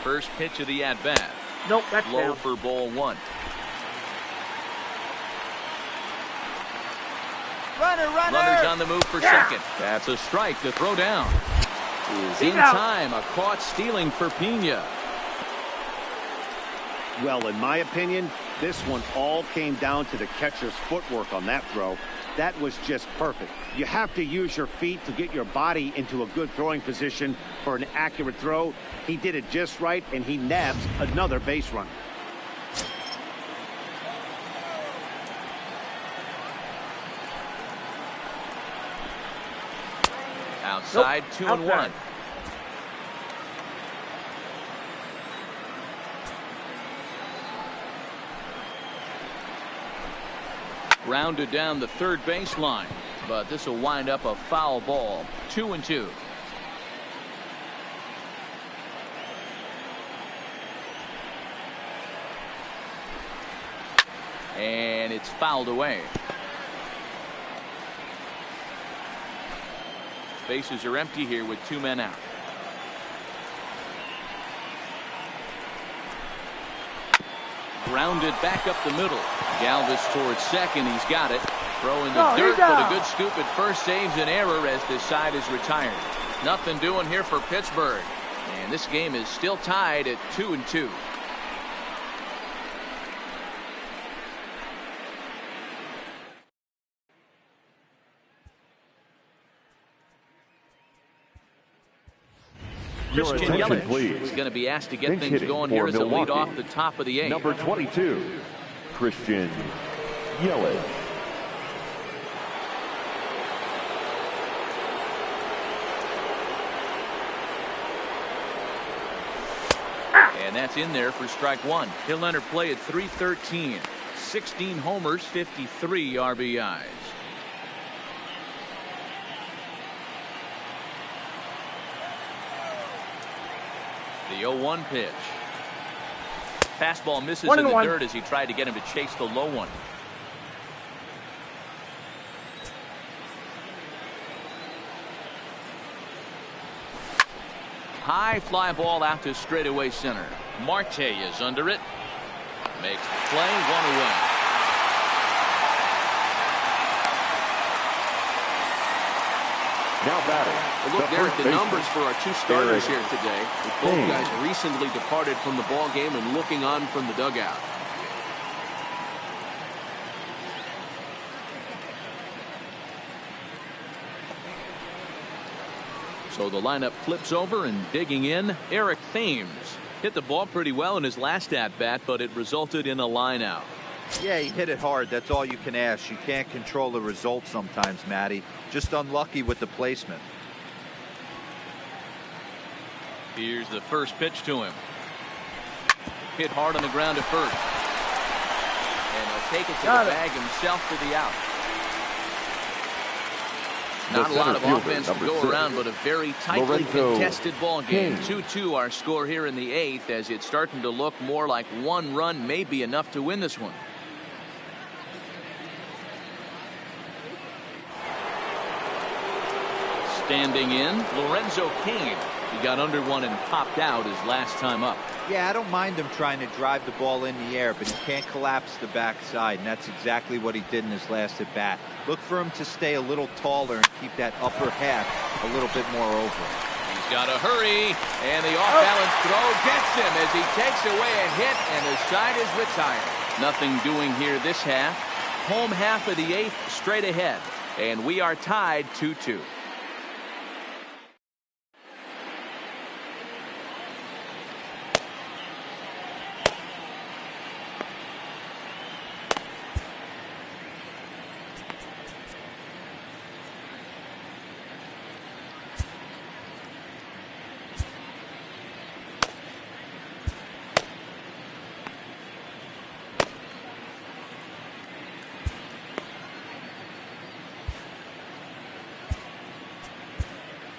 First pitch of the at-bat. Nope, that's Low down. for ball 1. Runners on the move for second. That's a strike to throw down. Is in time. A caught stealing for Pena. Well, in my opinion, this one all came down to the catcher's footwork on that throw. That was just perfect. You have to use your feet to get your body into a good throwing position for an accurate throw. He did it just right, and he nabs another base runner. Outside, 2-1. Grounded down the third baseline, but this will wind up a foul ball. 2-2. And it's fouled away. Bases are empty here with 2 men out. Grounded back up the middle. Galvis towards second. He's got it. Throw in the dirt, but a good scoop at first saves an error as this side is retired. Nothing doing here for Pittsburgh. And this game is still tied at 2-2. Your Christian attention, Yelich please. is going to be asked to get Pinch things hitting going for here as a lead Milwaukee. off the top of the 8th. Number 22, Christian Yelich. And that's in there for strike one. He'll enter play at 313. 16 homers, 53 RBIs. The 0-1 pitch. Fastball misses in the dirt as he tried to get him to chase the low one. High fly ball out to straightaway center. Marte is under it. Makes the play, 1 away. Now batting. Look there at the numbers for our two starters here today. Both guys recently departed from the ball game and looking on from the dugout. So the lineup flips over, and digging in, Eric Thames. Hit the ball pretty well in his last at-bat, but it resulted in a line out. Yeah, he hit it hard. That's all you can ask. You can't control the result sometimes, Matty. Just unlucky with the placement. Here's the first pitch to him. Hit hard on the ground at first. And he'll take it to the bag himself for the out. Not a lot of offense to go around, but a very tightly contested ball game. 2-2 our score here in the 8th, as it's starting to look more like one run may be enough to win this one. Standing in, Lorenzo Cain. He got under one and popped out his last time up. Yeah, I don't mind him trying to drive the ball in the air, but he can't collapse the backside, and that's exactly what he did in his last at bat. Look for him to stay a little taller and keep that upper half a little bit more over. He's got to hurry, and the off-balance throw gets him as he takes away a hit, and the side is retired. Nothing doing here this half. Home half of the 8th straight ahead, and we are tied 2-2.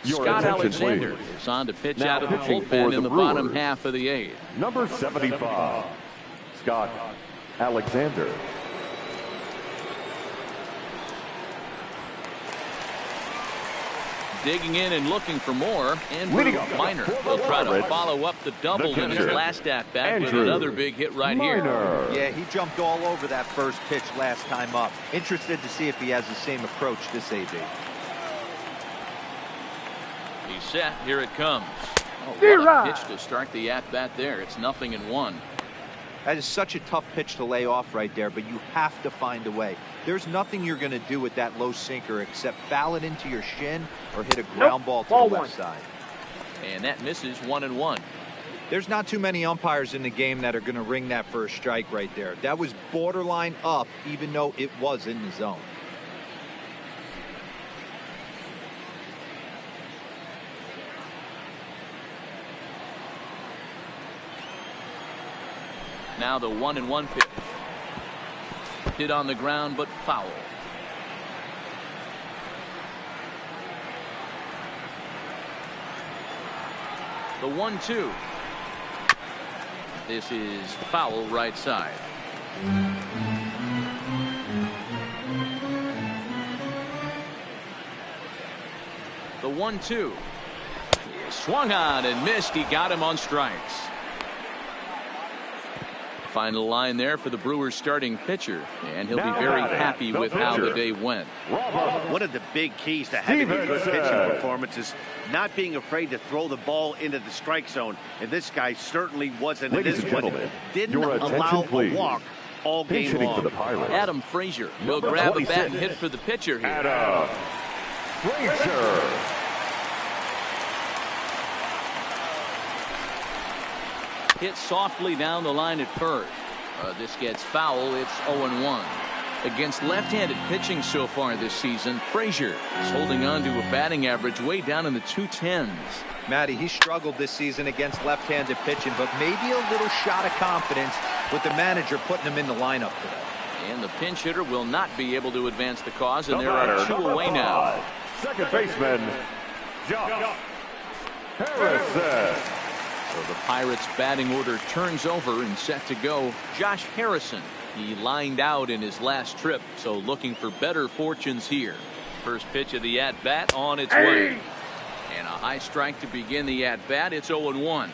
Scott Alexander is on to pitch out of the bullpen in the bottom half of the 8th. Number 75, Scott Alexander. Digging in and looking for more, Andrew Minor will try to follow up the double in his last at-bat with another big hit right here. Yeah, he jumped all over that first pitch last time up. Interested to see if he has the same approach this AB. He's set. Here it comes. Oh, what a pitch to start the at-bat there. It's 0-1. That is such a tough pitch to lay off right there, but you have to find a way. There's nothing you're going to do with that low sinker except foul it into your shin or hit a ground ball to the left side. And that misses 1-1. There's not too many umpires in the game that are going to ring that first strike right there. That was borderline up, even though it was in the zone. Now the 1-1 pitch. Hit on the ground, but foul. The 1-2. This is foul right side. The 1-2. Swung on and missed. He got him on strikes. Final line there for the Brewers starting pitcher, and he'll be very happy with how the day went. One of the big keys to having a good pitching performance is not being afraid to throw the ball into the strike zone, and this guy certainly wasn't. Ladies and gentlemen, didn't allow a walk all game long. Adam Frazier will grab a bat and hit for the pitcher here. Adam Frazier. Hit softly down the line at first. This gets foul. It's 0-1. Against left-handed pitching so far this season, Frazier is holding on to a batting average way down in the 210s. Matty, he struggled this season against left-handed pitching, but maybe a little shot of confidence with the manager putting him in the lineup today. And the pinch hitter will not be able to advance the cause, and there are 2 away now. Second baseman, Josh Harrison. So the Pirates batting order turns over and set to go. Josh Harrison. He lined out in his last trip, so looking for better fortunes here. First pitch of the at-bat on its way. And a high strike to begin the at-bat. It's 0-1.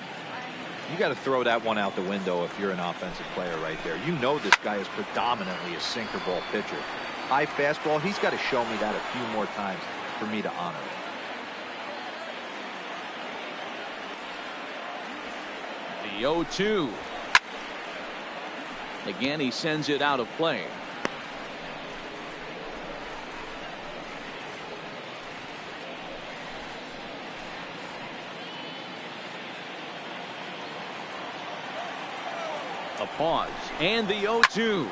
You got to throw that one out the window if you're an offensive player right there. You know this guy is predominantly a sinker ball pitcher. High fastball, he's got to show me that a few more times for me to honor it. The 0-2. Again, he sends it out of play. A pause, and the 0-2.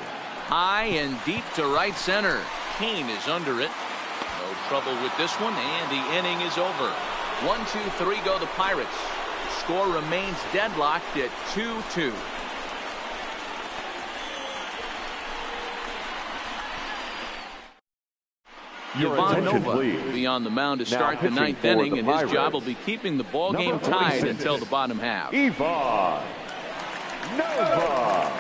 High and deep to right center. Kane is under it. No trouble with this one, and the inning is over. 1-2-3 go the Pirates. The score remains deadlocked at 2-2. Yvonne Nova will be on the mound to start the 9th inning, and his job will be keeping the ball game tied until the bottom half. Yvonne Nova.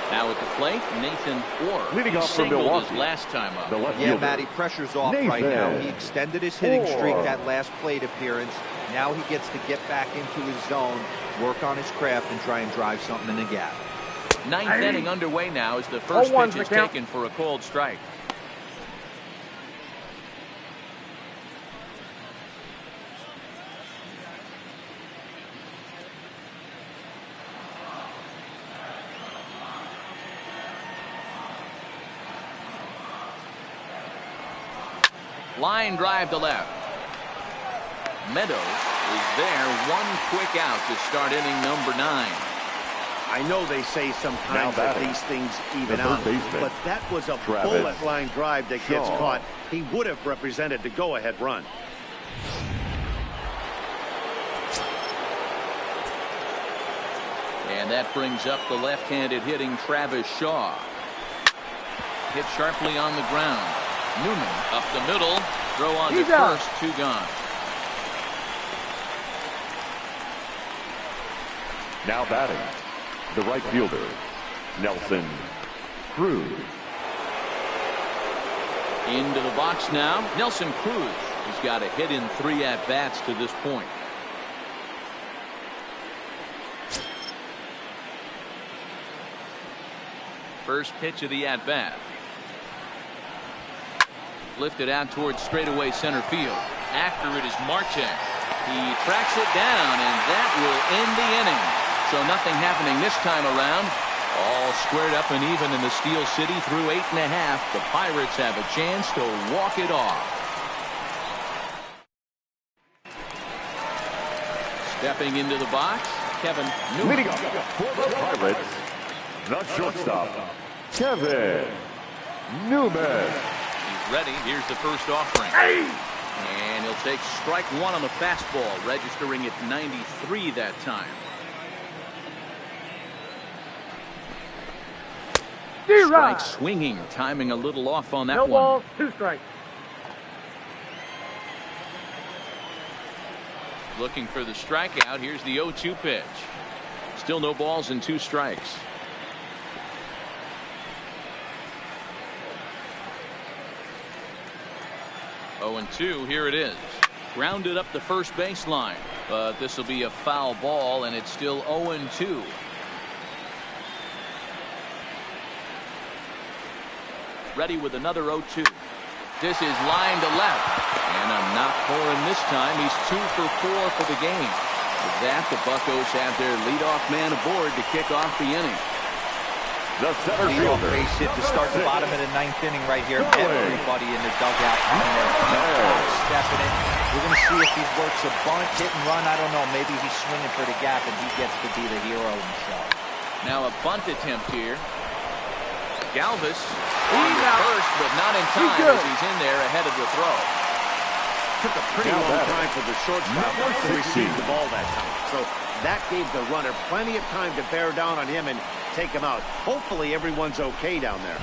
Now at the plate, Nathan Orr. Leading off from singled Milwaukee. his last time up. Yeah, Matty, pressure's off right now. He extended his hitting streak that last plate appearance. Now he gets to get back into his zone, work on his craft, and try and drive something in the gap. 9th inning underway now as the first pitch is taken for a cold strike. Line drive to left. Meadows is there. One quick out to start inning number 9. I know they say sometimes that these things even out, but that was a bullet line drive that gets caught. He would have represented the go-ahead run. And that brings up the left-handed hitting Travis Shaw. Hit sharply on the ground. Newman up the middle. Throw on to first. 2 gone. Now batting, the right fielder, Nelson Cruz. Into the box now, Nelson Cruz. He's got a hit in 3 at-bats to this point. First pitch of the at-bat. Lifted out towards straightaway center field. After it is Marte. He tracks it down, and that will end the inning. So nothing happening this time around. All squared up and even in the Steel City through 8 1/2. The Pirates have a chance to walk it off. Stepping into the box, Kevin Newman. Leading off for the Pirates, the shortstop, Kevin Newman. He's ready. Here's the first offering. And he'll take strike 1 on the fastball, registering at 93 that time. Strike swinging, timing a little off on that one. No balls, 2 strikes. Looking for the strikeout. Here's the 0-2 pitch. Still no balls and 2 strikes. Oh, 0-2. Here it is. Grounded up the first baseline, but this will be a foul ball, and it's still 0-2. Ready with another 0-2. This is line to left, and a knock for him this time. He's 2 for 4 for the game. With that, the Buccos have their leadoff man aboard to kick off the inning. The center Leadoff fielder. base hit to start the bottom of the 9th inning right here. Everybody in the dugout on there. Stepping it. We're going to see if he works a bunt, hit and run. I don't know. Maybe he's swinging for the gap and he gets to be the hero himself. Now a bunt attempt here. Galvis on the first, but not in time as he's in there ahead of the throw. Took a pretty long time for the shortstop to receive the ball that time. So that gave the runner plenty of time to bear down on him and take him out. Hopefully everyone's okay down there.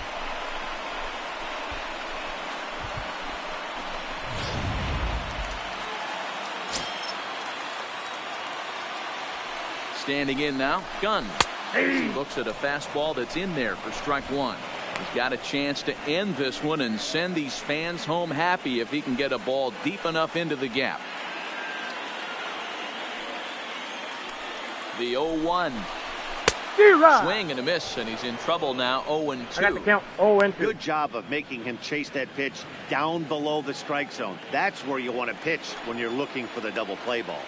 Standing in now, Gunn. He looks at a fastball that's in there for strike one. He's got a chance to end this one and send these fans home happy if he can get a ball deep enough into the gap. The 0-1. Swing and a miss, and he's in trouble now. 0-2. I got the count. 0-2. Good job of making him chase that pitch down below the strike zone. That's where you want to pitch when you're looking for the double play ball.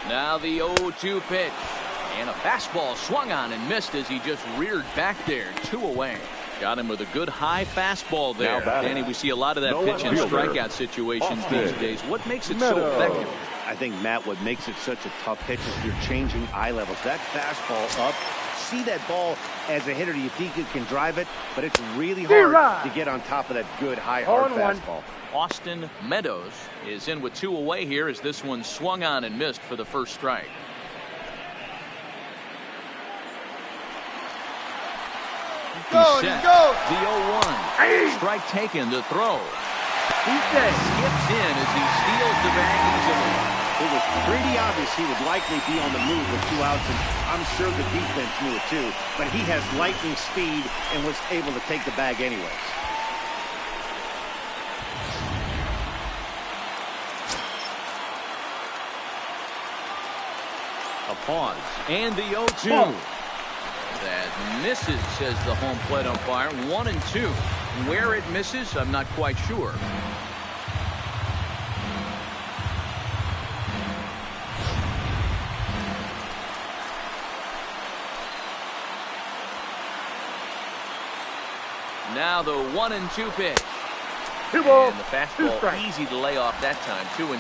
Now the 0-2 pitch. And a fastball swung on and missed as he just reared back there. 2 away. Got him with a good high fastball there. Danny, we see a lot of that pitch in strikeout situations these days. What makes it so effective? I think, Matt, what makes it such a tough pitch is you're changing eye levels. That fastball up. See that ball as a hitter, you think you can drive it, but it's really hard to get on top of that good high hard fastball. Austin Meadows is in with 2 away here as this one swung on and missed for the first strike. He's set. The 0-1. Strike taken. The throw. He skips in as he steals the bag easily. It was pretty obvious he would likely be on the move with 2 outs, and I'm sure the defense knew it too. But he has lightning speed and was able to take the bag anyways. A pause. And the 0-2. That misses, says the home plate umpire. 1-2. Where it misses, I'm not quite sure. Now the 1-2 pitch. And the fastball easy to lay off that time. 2-2.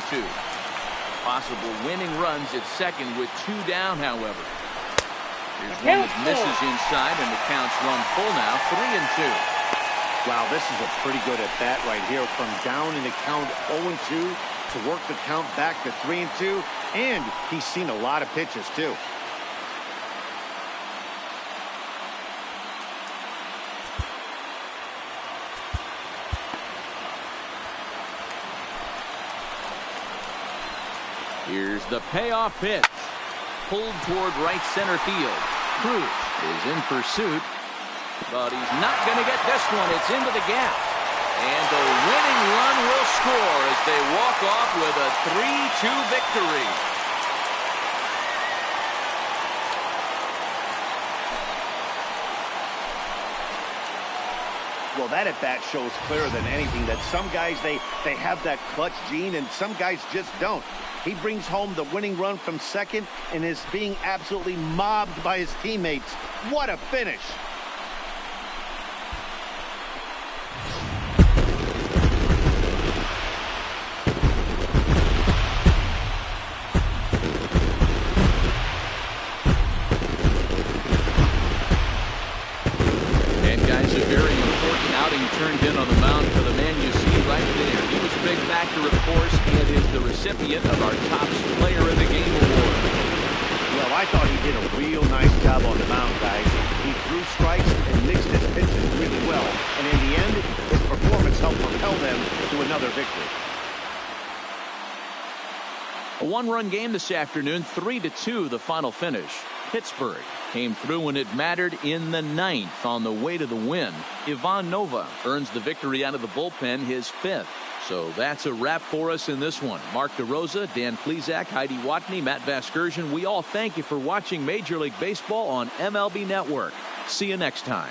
Possible winning runs at second with 2 down, however. Here's one that misses inside, and the count's run full now. 3-2. Wow, this is a pretty good at bat right here. From down in the count 0-2 to work the count back to 3-2, and he's seen a lot of pitches too. Here's the payoff pitch. Pulled toward right center field. Cruz is in pursuit, but he's not going to get this one. It's into the gap. And the winning run will score as they walk off with a 3-2 victory. Well, that at bat shows clearer than anything that some guys, they have that clutch gene and some guys just don't. He brings home the winning run from second and is being absolutely mobbed by his teammates. What a finish. And guys, a very important outing turned in on the mound for the man you see right there. He was a big factor, of course, and is the recipient of our top player of the game award. Well, I thought he did a real nice job on the mound, guys. He threw strikes and mixed his pitches really well. And in the end, his performance helped propel them to another victory. A 1-run game this afternoon, 3-2 the final finish. Pittsburgh came through when it mattered in the 9th on the way to the win. Ivan Nova earns the victory out of the bullpen, his 5th. So that's a wrap for us in this one. Mark DeRosa, Dan Plesac, Heidi Watney, Matt Vasgersian, we all thank you for watching Major League Baseball on MLB Network. See you next time.